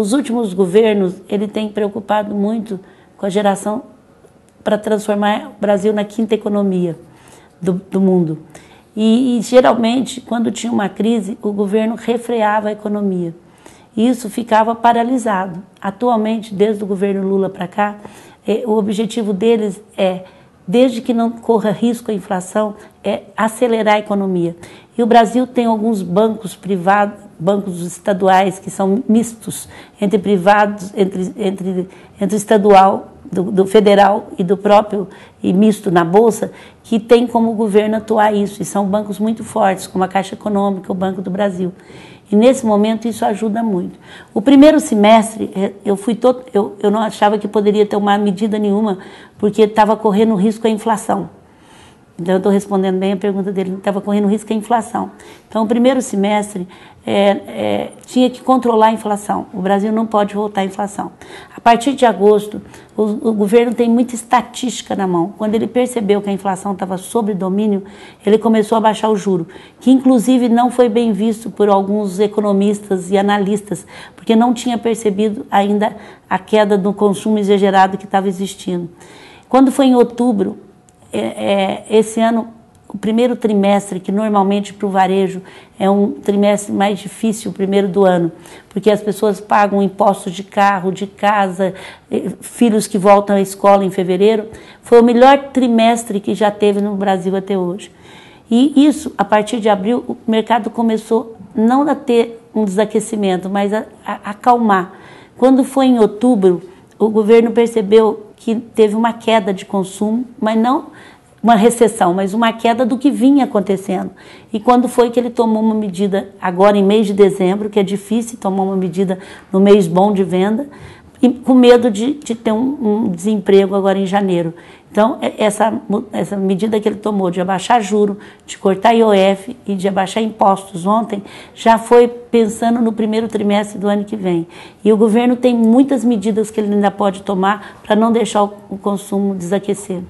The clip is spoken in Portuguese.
os últimos governos, ele tem preocupado muito com a geração para transformar o Brasil na quinta economia do mundo. E geralmente, quando tinha uma crise, o governo refreava a economia. E isso ficava paralisado. Atualmente, desde o governo Lula para cá, o objetivo deles é, desde que não corra risco a inflação, é acelerar a economia. E o Brasil tem alguns bancos privados, bancos estaduais que são mistos, entre privados, entre estadual, do federal e do próprio, e misto na Bolsa, que tem como governo atuar isso. E são bancos muito fortes, como a Caixa Econômica, o Banco do Brasil. E nesse momento isso ajuda muito. O primeiro semestre, eu não achava que poderia ter uma medida nenhuma, porque estava correndo risco a inflação. Então, eu estou respondendo bem a pergunta dele, estava correndo risco a inflação. Então, o primeiro semestre tinha que controlar a inflação. O Brasil não pode voltar à inflação. A partir de agosto, o governo tem muita estatística na mão. Quando ele percebeu que a inflação estava sob domínio, ele começou a baixar o juro, que inclusive não foi bem visto por alguns economistas e analistas, porque não tinha percebido ainda a queda do consumo exagerado que estava existindo. Quando foi em outubro, esse ano, o primeiro trimestre, que normalmente para o varejo é um trimestre mais difícil, o primeiro do ano, porque as pessoas pagam impostos de carro, de casa, filhos que voltam à escola em fevereiro, foi o melhor trimestre que já teve no Brasil até hoje. E isso, a partir de abril, o mercado começou não a ter um desaquecimento, mas a acalmar. Quando foi em outubro, o governo percebeu que teve uma queda de consumo, mas não uma recessão, mas uma queda do que vinha acontecendo. E quando foi que ele tomou uma medida, agora em mês de dezembro, que é difícil tomar uma medida no mês bom de venda, e com medo de ter um desemprego agora em janeiro. Então, essa medida que ele tomou de abaixar juro, de cortar IOF e de abaixar impostos ontem, já foi pensando no primeiro trimestre do ano que vem. E o governo tem muitas medidas que ele ainda pode tomar para não deixar o consumo desaquecer.